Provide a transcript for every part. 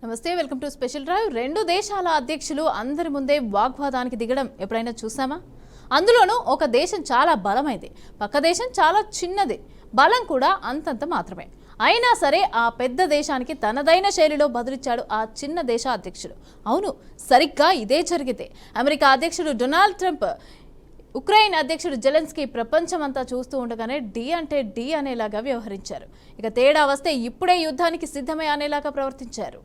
నమస్తే, welcome to special drive. రెండు దేశాల అధ్యక్షులు అందరి ముందే వాగ్వాదానికి దిగడం ఎప్పుడైనా చూసామా? అందులోనూ ఒక దేశం చాలా బలమైంది, పక్క దేశం చాలా చిన్నది, బలం కూడా అంతంత మాత్రమే. అయినా సరే ఆ పెద్ద దేశానికి తనదైన శైలిలో బదులిచ్చాడు ఆ చిన్న దేశ అధ్యక్షుడు. అవును, సరిగ్గా ఇదే జరిగితే అమెరికా అధ్యక్షుడు డొనాల్డ్ ట్రంప్ ఉక్రెయిన్ అధ్యక్షుడు జెలెన్స్కీ ప్రపంచమంతా చూస్తూ ఉండగానే డి అంటే డి అనేలాగా వ్యవహరించారు. ఇక తేడా వస్తే ఇప్పుడే యుద్ధానికి సిద్ధమే అనేలాగా ప్రవర్తించారు.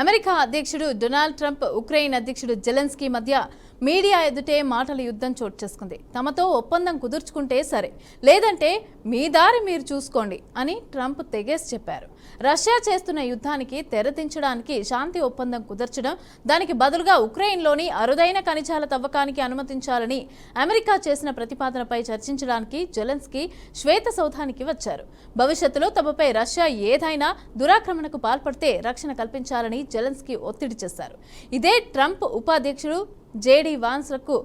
అమెరికా అధ్యక్షుడు డొనాల్డ్ ట్రంప్ ఉక్రెయిన్ అధ్యక్షుడు జెలెన్స్కీ మధ్య మీడియా ఎదుటే మాటల యుద్ధం చోటు చేసుకుంది. తమతో ఒప్పందం కుదుర్చుకుంటే సరే, లేదంటే మీ దారి మీరు చూసుకోండి అని ట్రంప్ తెగేసి చెప్పారు. రష్యా చేస్తున్న యుద్ధానికి తెరదించడానికి శాంతి ఒప్పందం కుదర్చడం, దానికి బదులుగా ఉక్రెయిన్లోని అరుదైన ఖనిజాల తవ్వకానికి అనుమతించాలని అమెరికా చేసిన ప్రతిపాదనపై చర్చించడానికి జెలెన్స్కీ శ్వేత సౌధానికి వచ్చారు. భవిష్యత్తులో తమపై రష్యా ఏదైనా దురాక్రమణకు పాల్పడితే రక్షణ కల్పించాలని జెలెన్స్కీ ఒత్తిడి చేశారు. ఇదే ట్రంప్ ఉపాధ్యక్షుడు జేడీ వాన్స్లకు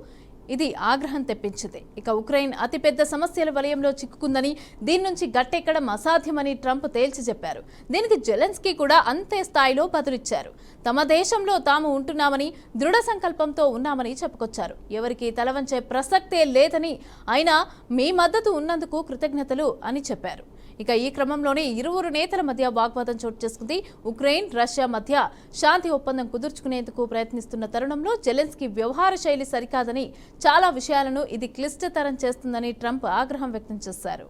ఇది ఆగ్రహం తెప్పించింది. ఇక ఉక్రెయిన్ అతిపెద్ద సమస్యల వలయంలో చిక్కుకుందని, దీని నుంచి గట్టెక్కడం అసాధ్యమని ట్రంప్ తేల్చి చెప్పారు. దీనికి జెలెన్స్కీ కూడా అంతే స్థాయిలో బదులిచ్చారు. తమ దేశంలో తాము ఉంటున్నామని, దృఢ సంకల్పంతో ఉన్నామని చెప్పుకొచ్చారు. ఎవరికి తలవంచే ప్రసక్తే లేదని, అయినా మీ మద్దతు ఉన్నందుకు కృతజ్ఞతలు అని చెప్పారు. ఇక ఈ క్రమంలోనే ఇరువురు నేతల మధ్య వాగ్వాదం చోటు చేసుకుంది. ఉక్రెయిన్ రష్యా మధ్య శాంతి ఒప్పందం కుదుర్చుకునేందుకు ప్రయత్నిస్తున్న తరుణంలో జెలెన్స్కీ వ్యవహార శైలి సరికాదని, చాలా విషయాలను ఇది క్లిష్టతరం చేస్తుందని ట్రంప్ ఆగ్రహం వ్యక్తం చేశారు.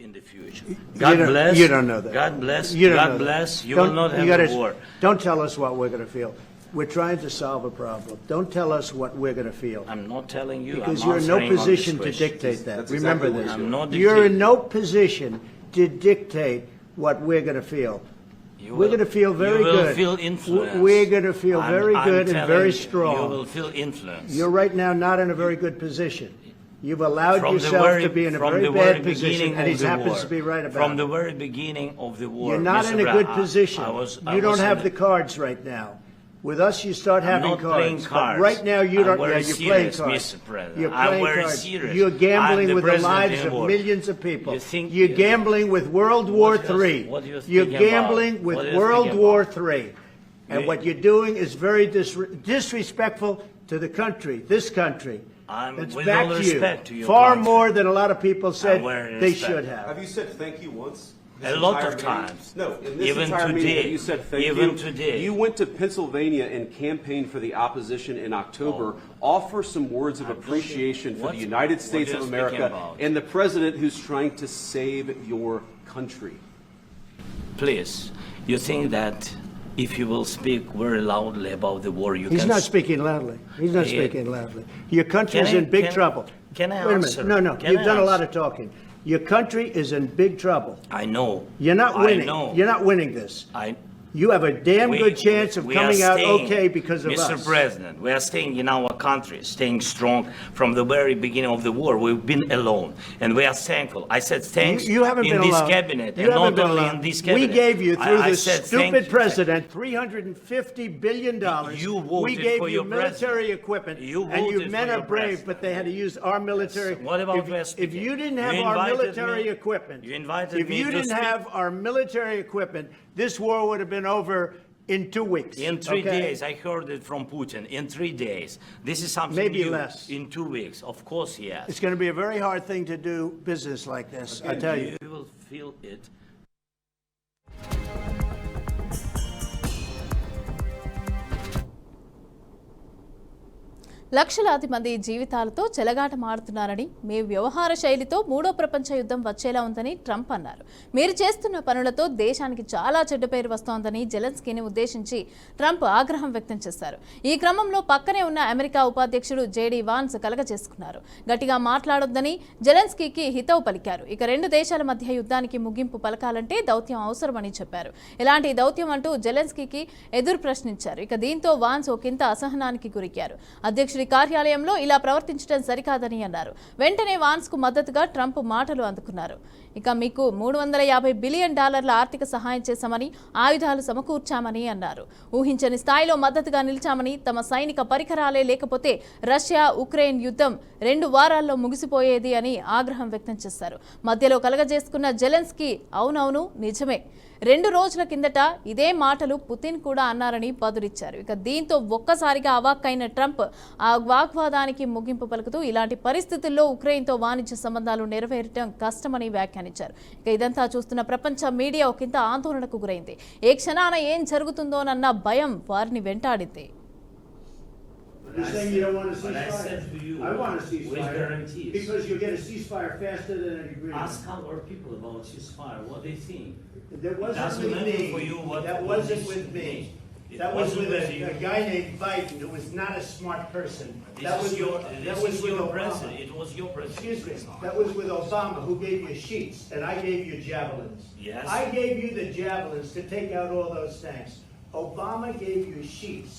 In the future, God bless. You don't know that. God bless. You don't God know bless. That. You will not have a war. Don't tell us what we're going to feel. We're trying to solve a problem. Don't tell us what we're going to feel. I'm not telling you. Because I'm you're in no answering on this position to question. dictate that. That's Remember exactly this. what I'm not You're in dictating. no position to dictate what we're going to feel. We're going to feel very you will good. Feel influence. We're going to feel very I'm good and telling very you, strong. You will feel influence. You're right now not in a very good position. You've allowed From yourself to be in a very the bad very position, and he of the happens war. to be right about From it. the very beginning of the war. You're not Mr. in a good position. I You don't was have in the cards right now. With us, you start I'm having not cards. playing cards. But right now, you I'm don't. very Yeah, you're playing serious, cards. Mr. President. You're I'm playing very cards. serious. You're gambling I'm the with the president lives in of war. millions of people. You think you're gambling with World War III. What do you You're think gambling about? with What do you World think War about? III. And what you're doing is very disrespectful to the country, this country. It's with back all to you. respect to your Far country. more than a lot of people said I'm very they respect. should have. Have you said thank you once? A lot of times. No, in this Even entire today. meeting, have you said thank Even you? today. You went to Pennsylvania and campaigned for the opposition in October. Offer some words of appreciation for the United States what of are you America speaking about? and the president who's trying to save your country. Please, you think that if you will speak very loudly about the war, you He's can... not speaking loudly. He's not Yeah. speaking loudly. Your country's Can I- in big can- trouble. can I Wait a answer? minute. No. Can You've I done a lot answer? of talking. Your country is in big trouble. I know. You're not winning. I know. You're not winning this. I, You have a damn good chance of we are coming out staying, okay because of Mr. us. President, we are staying in our country, staying strong from the very beginning of the war. We've been alone, and we are thankful. I said thanks You haven't in been this alone. cabinet, You and haven't not been only alone. in this cabinet. We gave you, through I this said thank stupid you. president, $350 billion. You voted we gave for you your military president. equipment, You and you voted men for are your brave, president. but they had to use our military. What about if, West if you didn't You have our invited military me- equipment, you invited if me you to didn't speak. have our military equipment, this war would have been over in 2 weeks. In 3 okay? days, I heard it from Putin. In 3 days, this is something Maybe new. less. In 2 weeks, of course, yes. It's going to be a very hard thing to do business like this, I tell you. You will feel it. లక్షలాది మంది జీవితాలతో చెలగాటమాడుతున్నారని, మీ వ్యవహార శైలితో మూడో ప్రపంచ యుద్ధం వచ్చేలా ఉందని Trump అన్నారు. మీరు చేస్తున్న పనులతో దేశానికి చాలా చెడ్డ పేరు వస్తోందని జెలెన్స్కీని ఉద్దేశించి ట్రంప్ ఆగ్రహం వ్యక్తం చేశారు. ఈ క్రమంలో పక్కనే ఉన్న అమెరికా ఉపాధ్యక్షుడు జేడీ వాన్స్ కలగజేసుకున్నారు. గట్టిగా మాట్లాడొద్దని జెలెన్స్కీకి హితవు పలికారు. ఇక రెండు దేశాల మధ్య యుద్ధానికి ముగింపు పలకాలంటే దౌత్యం అవసరమని చెప్పారు. ఎలాంటి దౌత్యం అంటూ జెలెన్స్కీకి ఎదురు ప్రశ్నించారు. ఇక దీంతో వాన్స్ ఒకంత అసహనానికి గురికారు. అధ్యక్షుడి కార్యాలయంలో ఇలా ప్రవర్తించడం సరికాదని అన్నారు. వెంటనే వాన్స్ కు మద్దతుగా ట్రంప్ మాటలు అందుకున్నారు. ఇక మీకు $350 బిలియన్ ఆర్థిక సహాయం చేశామని, ఆయుధాలు సమకూర్చామని అన్నారు. ఊహించని స్థాయిలో మద్దతుగా నిలిచామని, తమ సైనిక పరికరాలే లేకపోతే రష్యా ఉక్రెయిన్ యుద్ధం 2 వారాల్లో ముగిసిపోయేది అని ఆగ్రహం వ్యక్తం చేశారు. మధ్యలో కలగజేసుకున్న జెలెన్స్కీ అవునవును నిజమే, 2 రోజుల కిందట ఇదే మాటలు పుతిన్ కూడా అన్నారని బదులిచ్చారు. ఇక దీంతో ఒక్కసారిగా అవాక్కైన ట్రంప్ ఆ వాగ్వాదానికి ముగింపు పలుకుతూ ఇలాంటి పరిస్థితుల్లో ఉక్రెయిన్తో వాణిజ్య సంబంధాలు నెరవేరటం కష్టమని వ్యాఖ్యానించారు. ఇక ఇదంతా చూస్తున్న ప్రపంచ మీడియా ఒకంత ఆందోళనకు గురైంది. ఏ క్షణాన ఏం జరుగుతుందోనన్న భయం వారిని వెంటాడింది. You're saying you don't want a But I ceasefire? said to you, I want a with ceasefire. guarantees. Because you get a ceasefire faster than an agreement. Ask our people about ceasefire, what they think. That wasn't Doesn't with matter me. for you what- That what wasn't this with me. It That was wasn't with with you. a guy named Biden who was not a smart person. That was This with is your Obama. president, it was your president. Excuse me, that was with Obama, who gave you sheets, and I gave you javelins. Yes. I gave you the javelins to take out all those tanks. Obama gave you sheets.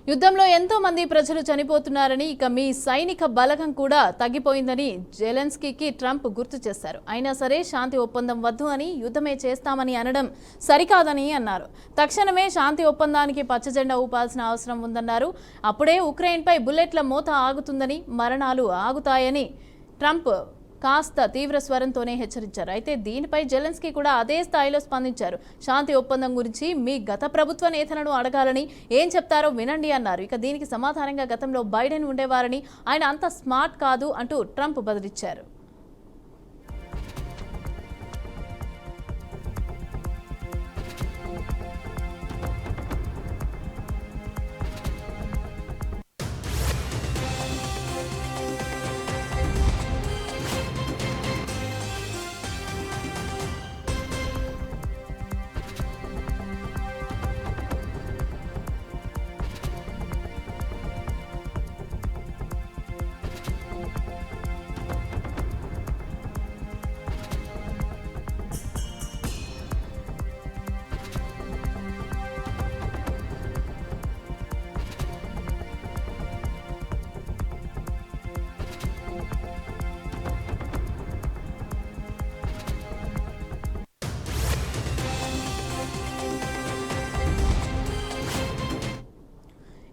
యుద్ధంలో ఎంతో మంది ప్రజలు చనిపోతున్నారని, ఇక మీ సైనిక బలగం కూడా తగ్గిపోయిందని జెలెన్స్కీకి Trump గుర్తు చేశారు. అయినా సరే శాంతి ఒప్పందం వద్దు అని, యుద్ధమే చేస్తామని అనడం సరికాదని అన్నారు. తక్షణమే శాంతి ఒప్పందానికి పచ్చజెండా ఊపాల్సిన అవసరం ఉందన్నారు. అప్పుడే ఉక్రెయిన్పై బుల్లెట్ల మోత ఆగుతుందని, మరణాలు ఆగుతాయని ట్రంప్ కాస్త తీవ్ర స్వరంతోనే హెచ్చరించారు. అయితే దీనిపై జెలెన్స్కీ కూడా అదే స్థాయిలో స్పందించారు. శాంతి ఒప్పందం గురించి మీ గత ప్రభుత్వ నేతలను అడగాలని, ఏం చెప్తారో వినండి అన్నారు. ఇక దీనికి సమాధానంగా గతంలో బైడెన్ ఉండేవారని, ఆయన అంత స్మార్ట్ కాదు అంటూ ట్రంప్ బదులిచ్చారు.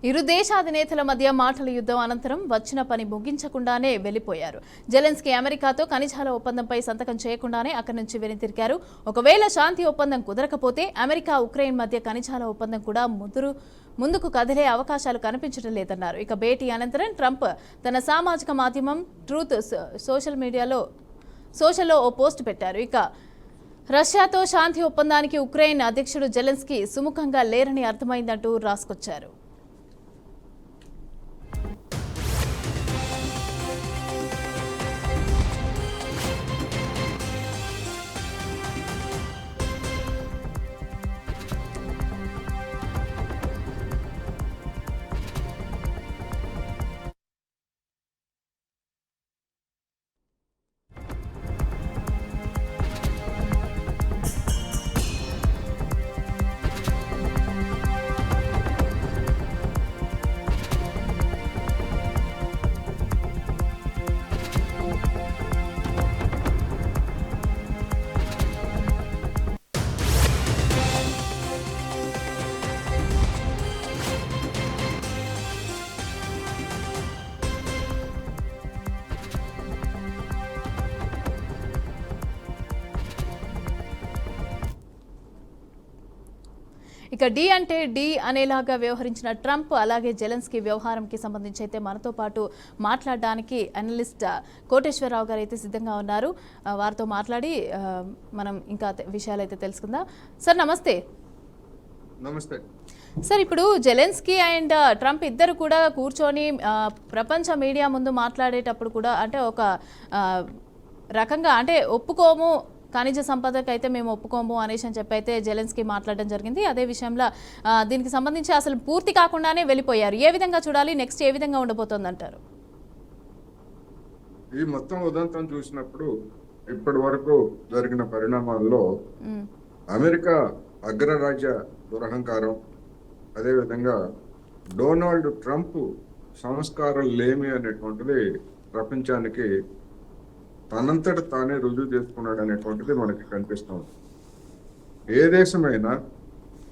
ఇరు దేశాధినేతల మధ్య మాటల యుద్ధం అనంతరం వచ్చిన పని ముగించకుండానే వెళ్లిపోయారు. జెలెన్స్కీ అమెరికాతో ఖనిజాల ఒప్పందంపై సంతకం చేయకుండానే అక్కడి నుంచి వెనుతిరిగారు. ఒకవేళ శాంతి ఒప్పందం కుదరకపోతే అమెరికా ఉక్రెయిన్ మధ్య ఖనిజాల ఒప్పందం కూడా ముందుకు కదిలే అవకాశాలు కనిపించడం లేదన్నారు. ఇక భేటీ అనంతరం ట్రంప్ తన సామాజిక మాధ్యమం ట్రూత్ సోషల్లో ఓ పోస్ట్ పెట్టారు. ఇక రష్యాతో శాంతి ఒప్పందానికి ఉక్రెయిన్ అధ్యక్షుడు జెలెన్స్కీ సుముఖంగా లేరని అర్థమైందంటూ రాసుకొచ్చారు. ఇక డి అంటే డి అనేలాగా వ్యవహరించిన ట్రంప్ అలాగే జెలెన్స్కీ వ్యవహారంకి సంబంధించి అయితే మనతో పాటు మాట్లాడడానికి అనలిస్ట్ కోటేశ్వరరావు గారు అయితే సిద్ధంగా ఉన్నారు. వారితో మాట్లాడి మనం ఇంకా విషయాలు అయితే తెలుసుకుందాం. సార్ నమస్తే. నమస్తే సార్, ఇప్పుడు జెలెన్స్కీ అండ్ ట్రంప్ ఇద్దరు కూడా కూర్చొని ప్రపంచ మీడియా ముందు మాట్లాడేటప్పుడు కూడా అంటే ఒక రకంగా అంటే ఒప్పుకోము, ఖనిజ సంపదకు అయితే మేము ఒప్పుకోము అనేసి అని చెప్పి అయితే జెలెన్స్కీ మాట్లాడడం జరిగింది. అదే విషయంలో దీనికి సంబంధించి అసలు పూర్తి కాకుండానే వెళ్ళిపోయారు. ఏ విధంగా చూడాలి, నెక్స్ట్ ఏ విధంగా ఉండబోతోంది అంటారు? ఈ మొత్తం ఉదంతం చూసినప్పుడు ఇప్పటి వరకు జరిగిన పరిణామాల్లో అమెరికా అగ్రరాజ్య దురహంకారం, అదేవిధంగా డొనాల్డ్ ట్రంప్ సంస్కారం లేమి అనేటువంటిది ప్రపంచానికి తనంతట తానే రుజువు చేసుకున్నాడు అనేటువంటిది మనకి కనిపిస్తుంది. ఏ దేశమైనా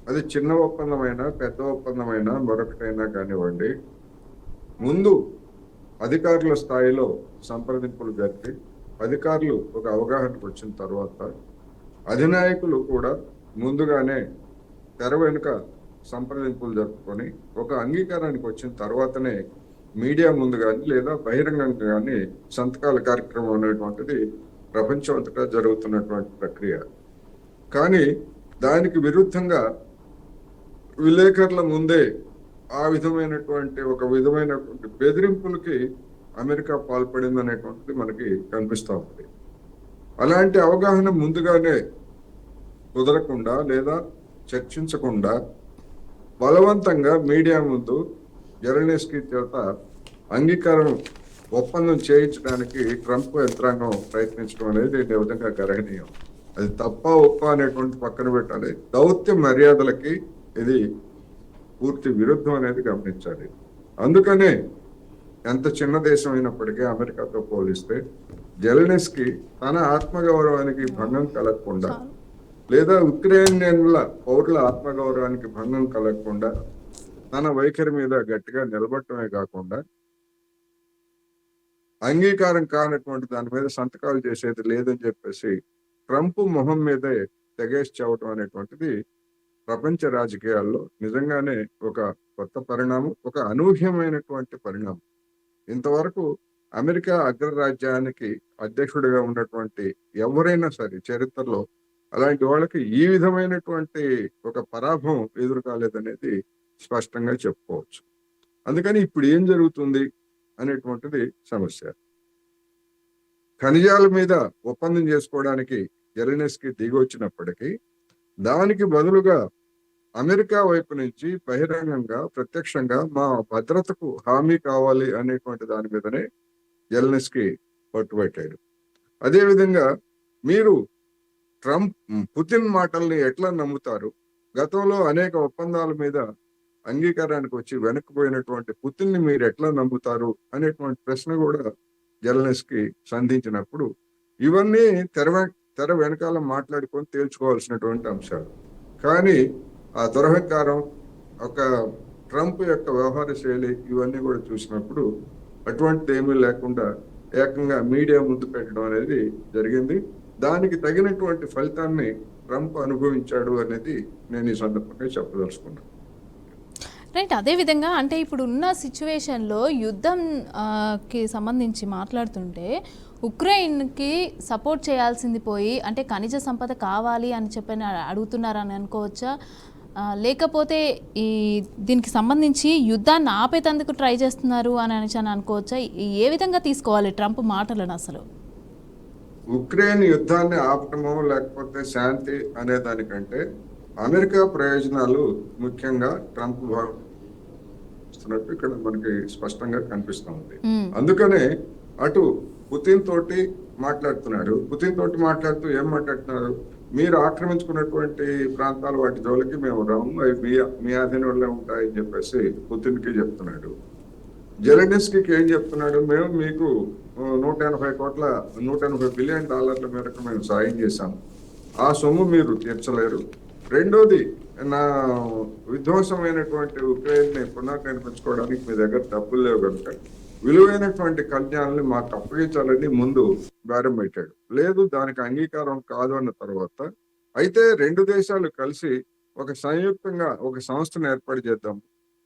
అది చిన్న ఒప్పందమైనా పెద్ద ఒప్పందమైనా మరొకటైనా కానివ్వండి, ముందు అధికారుల స్థాయిలో సంప్రదింపులు జరిపి అధికారులు ఒక అవగాహనకు వచ్చిన తర్వాత అధినాయకులు కూడా ముందుగానే తెర వెనుక సంప్రదింపులు జరుపుకొని ఒక అంగీకారానికి వచ్చిన తర్వాతనే మీడియా ముందు కానీ లేదా బహిరంగంగా కానీ సంతకాల కార్యక్రమం అనేటువంటిది ప్రపంచం అంతటా జరుగుతున్నటువంటి ప్రక్రియ. కానీ దానికి విరుద్ధంగా విలేకరుల ముందే ఆ విధమైనటువంటి ఒక విధమైనటువంటి బెదిరింపులకి అమెరికా పాల్పడింది అనేటువంటిది మనకి కనిపిస్తూ ఉంది. అలాంటి అవగాహన ముందుగానే కుదరకుండా లేదా చర్చించకుండా బలవంతంగా మీడియా ముందు జెలెన్స్కీ చేత అంగీకారం ఒప్పందం చేయించడానికి ట్రంప్ యంత్రాంగం ప్రయత్నించడం అనేది ఈ విధంగా గర్హనీయం. అది తప్ప ఒప్ప అనేటువంటి పక్కన పెట్టాలి. దౌత్య మర్యాదలకి ఇది పూర్తి విరుద్ధం అనేది గమనించాలి. అందుకనే ఎంత చిన్న దేశం అయినప్పటికీ అమెరికాతో పోలిస్తే జెలెన్స్కీ తన ఆత్మగౌరవానికి భంగం కలగకుండా లేదా ఉక్రెయినియన్ల పౌరుల ఆత్మగౌరవానికి భంగం కలగకుండా తన వైఖరి మీద గట్టిగా నిలబడటమే కాకుండా అంగీకారం కానటువంటి దాని మీద సంతకాలు చేసేది లేదని చెప్పేసి ట్రంప్ మొహం మీదే తెగేసి చెవటం అనేటువంటిది ప్రపంచ రాజకీయాల్లో నిజంగానే ఒక కొత్త పరిణామం, ఒక అనూహ్యమైనటువంటి పరిణామం. ఇంతవరకు అమెరికా అగ్రరాజ్యానికి అధ్యక్షుడిగా ఉన్నటువంటి ఎవరైనా సరే చరిత్రలో అలాంటి వాళ్ళకి ఈ విధమైనటువంటి ఒక పరాభవం ఎదురు కాలేదనేది స్పష్టంగా చెప్పుకోవచ్చు. అందుకని ఇప్పుడు ఏం జరుగుతుంది అనేటువంటిది సమస్య. ఖనిజాల మీద ఒప్పందం చేసుకోవడానికి జెలెన్స్కీ దిగి వచ్చినప్పటికీ దానికి బదులుగా అమెరికా వైపు నుంచి బహిరంగంగా ప్రత్యక్షంగా మా భద్రతకు హామీ కావాలి అనేటువంటి దాని మీదనే జెలెన్స్కీ పట్టుబట్టాడు. అదేవిధంగా మీరు పుతిన్ మాటల్ని ఎట్లా నమ్ముతారు? గతంలో అనేక ఒప్పందాల మీద అంగీకారానికి వచ్చి వెనక్కిపోయినటువంటి పుతిన్ని మీరు ఎట్లా నమ్ముతారు అనేటువంటి ప్రశ్న కూడా జెలెన్స్కీ సంధించినప్పుడు ఇవన్నీ తెర వెనకాల మాట్లాడుకొని తేల్చుకోవాల్సినటువంటి అంశాలు. కానీ ఆ దురహంకారం, ఒక ట్రంప్ యొక్క వ్యవహార శైలి ఇవన్నీ కూడా చూసినప్పుడు అటువంటిది ఏమీ లేకుండా ఏకంగా మీడియా ముందు పెట్టడం అనేది జరిగింది. దానికి తగినటువంటి ఫలితాన్ని ట్రంప్ అనుభవించాడు అనేది నేను ఈ సందర్భంగా చెప్పదలుచుకున్నాను. రైట్. అదేవిధంగా అంటే ఇప్పుడు ఉన్న సిచ్యువేషన్లో యుద్ధంకి సంబంధించి మాట్లాడుతుంటే ఉక్రెయిన్కి సపోర్ట్ చేయాల్సింది పోయి అంటే ఖనిజ సంపద కావాలి అని చెప్పి అడుగుతున్నారని అనుకోవచ్చా? లేకపోతే దీనికి సంబంధించి యుద్ధాన్ని ఆపేతందుకు ట్రై చేస్తున్నారు అని అనుకోవచ్చా? ఏ విధంగా తీసుకోవాలి ట్రంప్ మాటలను? అసలు ఉక్రెయిన్ యుద్ధాన్ని ఆపటమో లేకపోతే శాంతి అనే దానికంటే అమెరికా ప్రయోజనాలు ముఖ్యంగా ట్రంప్ భావిస్తున్నట్టు ఇక్కడ మనకి స్పష్టంగా కనిపిస్తూ ఉంది. అందుకనే అటు పుతిన్ తోటి మాట్లాడుతున్నాడు. పుతిన్ తోటి మాట్లాడుతూ ఏం మాట్లాడుతున్నారు? మీరు ఆక్రమించుకున్నటువంటి ప్రాంతాలు వాటి జోలికి మేము రాము, అవి మీ ఆధీనంలో ఉంటాయని చెప్పేసి పుతిన్కి చెప్తున్నాడు. జెలెన్స్కీకి ఏం చెప్తున్నాడు? మేము మీకు 180 బిలియన్ డాలర్ల మేరకు మేము సాయం చేశాము, ఆ సొమ్ము మీరు తీర్చలేరు. రెండోది, నా విధ్వంసమైనటువంటి ఉక్రెయిన్ని పునర్నిర్మించుకోవడానికి మీ దగ్గర డబ్బులు లేవు కనుక విలువైనటువంటి కళ్యాణాన్ని మాకు అప్పగించాలని ముందు బేరం పెట్టాడు. లేదు, దానికి అంగీకారం కాదు అన్న తర్వాత అయితే రెండు దేశాలు కలిసి ఒక సంయుక్తంగా ఒక సంస్థను ఏర్పాటు చేద్దాం.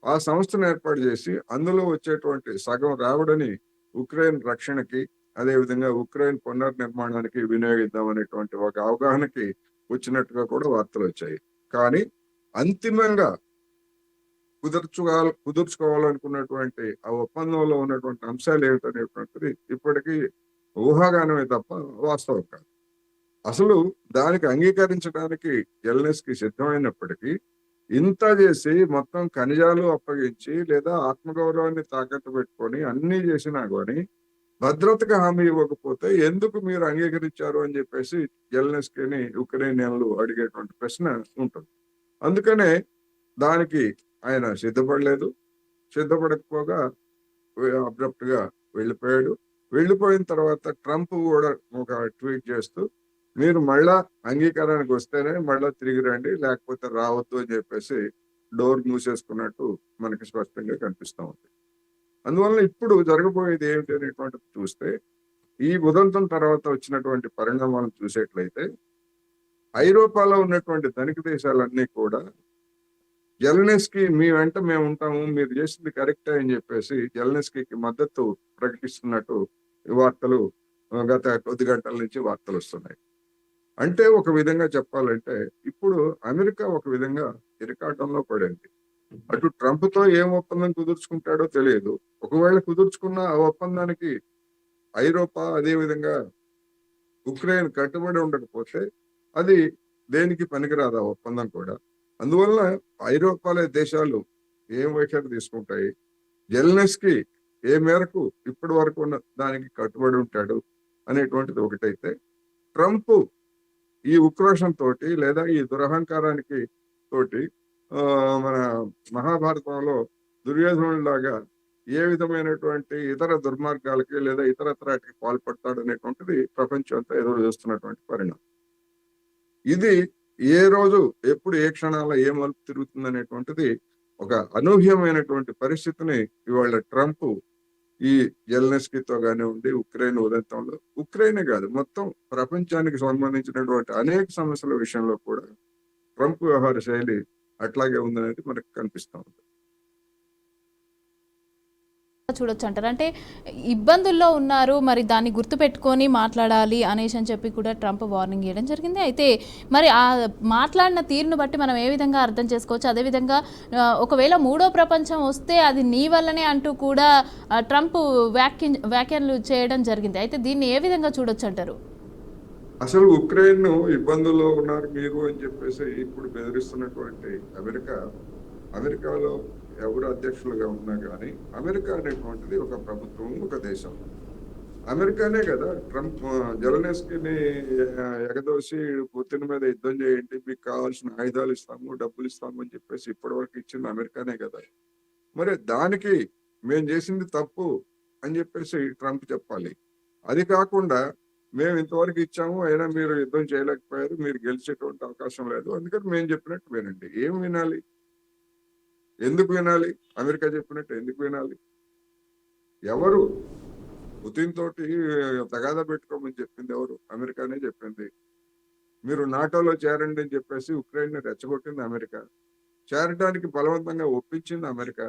ఆ సంస్థను ఏర్పాటు చేసి అందులో వచ్చేటువంటి సగం రాబడిని ఉక్రెయిన్ రక్షణకి, అదేవిధంగా ఉక్రెయిన్ పునర్నిర్మాణానికి వినియోగిద్దాం అనేటువంటి ఒక అవగాహనకి వచ్చినట్టుగా కూడా వార్తలు వచ్చాయి. కానీ అంతిమంగా కుదుర్చుకోవాలనుకున్నటువంటి ఆ ఒప్పందంలో ఉన్నటువంటి అంశాలు ఏమిటనేటువంటిది ఇప్పటికీ ఊహాగానమే తప్ప వాస్తవం కాదు. అసలు దానికి అంగీకరించడానికి జెలెన్స్కీ సిద్ధమైనప్పటికీ ఇంత చేసి మొత్తం ఖనిజాలు అప్పగించి లేదా ఆత్మగౌరవాన్ని తాకట్టు పెట్టుకొని అన్ని చేసినా కానీ భద్రతకు హామీ ఇవ్వకపోతే ఎందుకు మీరు అంగీకరించారు అని చెప్పేసి జెలెన్స్కీని ఉక్రెయినియన్లు అడిగేటువంటి ప్రశ్న ఉంటుంది. అందుకనే దానికి ఆయన సిద్ధపడలేదు. సిద్ధపడకపోగా అబ్రప్ట్ గా వెళ్ళిపోయాడు. వెళ్ళిపోయిన తర్వాత ట్రంప్ కూడా ఒక ట్వీట్ చేస్తూ మీరు మళ్ళా అంగీకారానికి వస్తేనే మళ్ళా తిరిగి రండి, లేకపోతే రావద్దు అని చెప్పేసి డోర్ మూసేసుకున్నట్టు మనకి స్పష్టంగా కనిపిస్తూ ఉంది. అందువల్ల ఇప్పుడు జరగబోయేది ఏమిటి అనేటువంటిది చూస్తే ఈ ఉదంతం తర్వాత వచ్చినటువంటి పరిణామాలను చూసేట్లయితే ఐరోపాలో ఉన్నటువంటి ధనిక దేశాలన్నీ కూడా జెలెన్స్కీ మీ వెంట మేము ఉంటాము, మీరు చేసింది కరెక్టే అని చెప్పేసి జెలెన్స్కీకి మద్దతు ప్రకటిస్తున్నట్టు వార్తలు గత కొద్ది గంటల నుంచి వార్తలు వస్తున్నాయి. అంటే ఒక విధంగా చెప్పాలంటే ఇప్పుడు అమెరికా ఒక విధంగా ఇరకాటంలో పడింది. అటు ట్రంప్ తో ఏం ఒప్పందం కుదుర్చుకుంటాడో తెలియదు. ఒకవేళ కుదుర్చుకున్న ఆ ఒప్పందానికి ఐరోపా అదే విధంగా ఉక్రెయిన్ కట్టుబడి ఉండకపోతే అది దేనికి పనికిరాదు ఆ ఒప్పందం కూడా. అందువల్ల ఐరోపాలే దేశాలు ఏం వైఖరి తీసుకుంటాయి, జెలెన్స్కీ ఏ మేరకు ఇప్పటి వరకు ఉన్న దానికి కట్టుబడి ఉంటాడు అనేటువంటిది ఒకటైతే, ట్రంప్ ఈ ఉక్రోషం తోటి లేదా ఈ దురహంకారానికి తోటి మన మహాభారతంలో దుర్యోధనులాగా ఏ విధమైనటువంటి ఇతర దుర్మార్గాలకి లేదా ఇతరత్రాటికి పాల్పడతాడు అనేటువంటిది ప్రపంచం అంతా ఎదురు చూస్తున్నటువంటి పరిణామం. ఇది ఏ రోజు ఎప్పుడు ఏ క్షణాల ఏ మలుపు తిరుగుతుంది అనేటువంటిది ఒక అనూహ్యమైనటువంటి పరిస్థితిని ఇవాళ ట్రంప్ ఈ జెలెన్స్కీతో కానివ్వండి, ఉక్రెయిన్ ఉదంతంలో, ఉక్రెయినే కాదు మొత్తం ప్రపంచానికి సంబంధించినటువంటి అనేక సమస్యల విషయంలో కూడా ట్రంప్ వ్యవహార శైలి అట్లాగే ఉందనేది మనకు కనిపిస్తూ ఉంది. చూడొచ్చు అంటారు. అంటే ఇబ్బందుల్లో ఉన్నారు, మరి దాన్ని గుర్తుపెట్టుకొని మాట్లాడాలి అనేసి అని చెప్పి కూడా ట్రంప్ వార్నింగ్ ఇవ్వడం జరిగింది. అయితే మరి ఆ మాట్లాడిన తీరును బట్టి మనం ఏ విధంగా అర్థం చేసుకోవచ్చు? అదేవిధంగా ఒకవేళ మూడో ప్రపంచం వస్తే అది నీ వల్లనే అంటూ కూడా ట్రంప్ వ్యాఖ్యలు చేయడం జరిగింది. అయితే దీన్ని ఏ విధంగా చూడొచ్చు అంటారు? అసలు ఉక్రెయిన్ ఇబ్బందుల్లో ఉన్నారు మీరు అని చెప్పేసి ఇప్పుడు బెదిరిస్తున్నటువంటి అమెరికాలో ఎవరు అధ్యక్షులుగా ఉన్నా కానీ అమెరికా అనేటువంటిది ఒక ప్రభుత్వం, ఒక దేశం. అమెరికానే కదా ట్రంప్ జెలెన్స్కీని ఎగదోసి పుతిన్ మీద యుద్ధం చేయండి, మీకు కావాల్సిన ఆయుధాలు ఇస్తాము, డబ్బులు ఇస్తాము అని చెప్పేసి ఇప్పటి వరకు ఇచ్చింది అమెరికానే కదా. మరి దానికి మేము చేసింది తప్పు అని చెప్పేసి ట్రంప్ చెప్పాలి. అది కాకుండా మేము ఇంతవరకు ఇచ్చాము అయినా మీరు యుద్ధం చేయలేకపోయారు, మీరు గెలిచేటువంటి అవకాశం లేదు, అందుకని మేము చెప్పినట్టు వినండి. ఏం వినాలి? ఎందుకు వినాలి? అమెరికా చెప్పినట్టు ఎందుకు వినాలి? ఎవరు పుతిన్ తోటి తగాదా పెట్టుకోమని చెప్పింది ఎవరు? అమెరికానే చెప్పింది. మీరు నాటోలో చేరండి అని చెప్పేసి ఉక్రెయిన్ ని రెచ్చగొట్టింది అమెరికా. చేరడానికి బలవంతంగా ఒప్పించింది అమెరికా.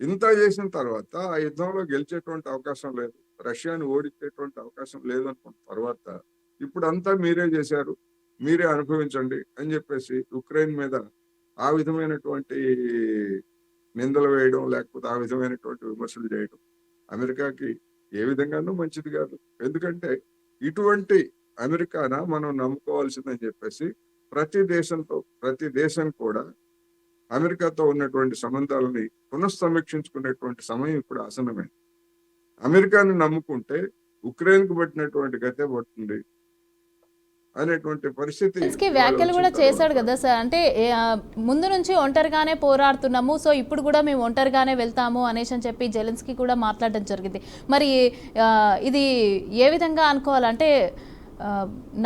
ఇంత చేసిన తర్వాత ఆ యుద్ధంలో గెలిచేటువంటి అవకాశం లేదు, రష్యాని ఓడించేటువంటి అవకాశం లేదు అనుకున్న తర్వాత ఇప్పుడు అంతా మీరే చేశారు, మీరే అనుభవించండి అని చెప్పేసి ఉక్రెయిన్ మీద ఆ విధమైనటువంటి నిందలు వేయడం, లేకపోతే ఆ విధమైనటువంటి విమర్శలు చేయడం అమెరికాకి ఏ విధంగానూ మంచిది కాదు. ఎందుకంటే ఇటువంటి అమెరికానా మనం నమ్ముకోవాల్సిందని చెప్పేసి ప్రతి దేశం కూడా అమెరికాతో ఉన్నటువంటి సంబంధాలని పునఃసమీక్షించుకునేటువంటి సమయం ఇప్పుడు ఆసన్నమైంది. అమెరికాని నమ్ముకుంటే ఉక్రెయిన్ కు పట్టినటువంటి గతే పడుతుంది అనేటువంటి పరిస్థితి. వ్యాఖ్యలు కూడా చేశాడు కదా సార్, అంటే ముందు నుంచి ఒంటరిగానే పోరాడుతున్నాము, సో ఇప్పుడు కూడా మేము ఒంటరిగానే వెళ్తాము అనేసి అని చెప్పి జెలెన్స్కీ కూడా మాట్లాడడం జరిగింది. మరి ఇది ఏ విధంగా అనుకోవాలంటే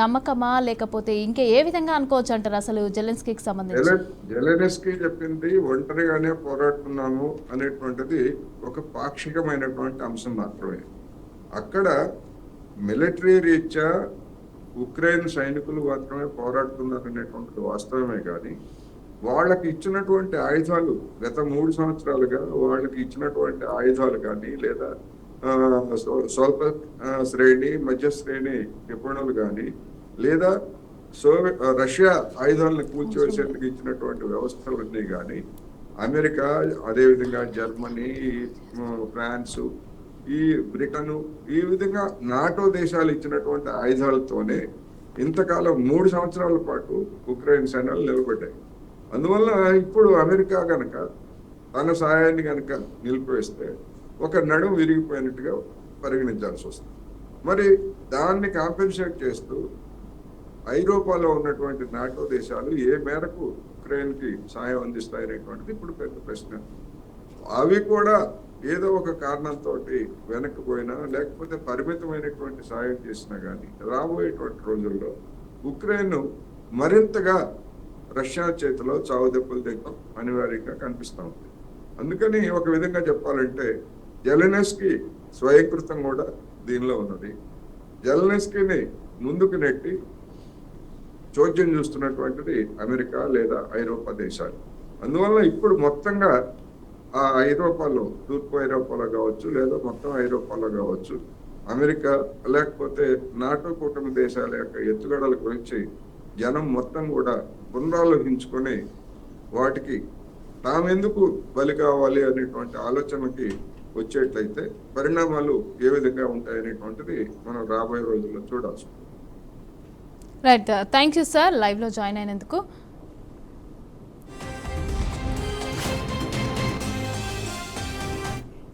నమ్మకమా లేకపోతే ఇంకా ఏ విధంగా అనుకోవచ్చు అంటారు అసలు జెలెన్స్కీకి సంబంధించి? జెలెన్స్కీ చెప్పింది ఒంటరిగానే పోరాడుతున్నాము అనేటువంటిది ఒక పాక్షికమైనటువంటి అంశం మాత్రమే. అక్కడ మిలిటరీ రీత్యా ఉక్రెయిన్ సైనికులు మాత్రమే పోరాడుతున్నారు అనేటువంటిది వాస్తవమే కానీ వాళ్ళకి ఇచ్చినటువంటి ఆయుధాలు గత 3 సంవత్సరాలుగా వాళ్ళకి ఇచ్చినటువంటి ఆయుధాలు కానీ లేదా స్వల్ప శ్రేణి మధ్య శ్రేణి క్షిపణులు కానీ లేదా రష్యా ఆయుధాలను కూల్చివేసేందుకు ఇచ్చినటువంటి వ్యవస్థలన్నీ కానీ అమెరికా, అదేవిధంగా జర్మనీ, ఫ్రాన్సు, ఈ బ్రిటను, ఈ విధంగా నాటో దేశాలు ఇచ్చినటువంటి ఆయుధాలతోనే ఇంతకాలం 3 సంవత్సరాల పాటు ఉక్రెయిన్ సేనలు నిలబడ్డాయి. అందువల్ల ఇప్పుడు అమెరికా గనక తన సహాయాన్ని గనక నిలిపివేస్తే ఒక నడుం విరిగిపోయినట్టుగా పరిగణించాల్సి వస్తుంది. మరి దాన్ని కాంపెన్సేట్ చేస్తూ ఐరోపాలో ఉన్నటువంటి నాటో దేశాలు ఏ మేరకు ఉక్రెయిన్కి సాయం అందిస్తాయనేటువంటిది ఇప్పుడు పెద్ద ప్రశ్న. అవి కూడా ఏదో ఒక కారణంతో వెనక్కిపోయినా లేకపోతే పరిమితమైనటువంటి సాయం చేసినా కానీ రాబోయేటువంటి రోజుల్లో ఉక్రెయిన్ మరింతగా రష్యా చేతిలో చావుదెబ్బలు తినడం అనివార్యంగా కనిపిస్తూ ఉంది. అందుకని ఒక విధంగా చెప్పాలంటే జెలెన్స్కీ స్వయంకృతం కూడా దీనిలో ఉన్నది. జెలెన్స్కీని ముందుకు నెట్టి చోద్యం చూస్తున్నటువంటిది అమెరికా లేదా ఐరోపా దేశాలు. అందువల్ల ఇప్పుడు మొత్తంగా ఆ ఐరోపాలో, తూర్పు ఐరోపాలో కావచ్చు లేదా మొత్తం ఐరోపాలో కావచ్చు, అమెరికా లేకపోతే నాటో కూటమి దేశాల యొక్క ఎత్తుగడల గురించి జనం మొత్తం కూడా పునరాలోచించుకొని వాటికి తామెందుకు బలి కావాలి అనేటువంటి ఆలోచనకి వచ్చేట్లయితే పరిణామాలు ఏ విధంగా ఉంటాయనేటువంటిది మనం రాబోయే రోజుల్లో చూడాల్సి ఉంటుంది. రైట్, థ్యాంక్ యూ సార్ లైవ్లో జాయిన్ అయినందుకు.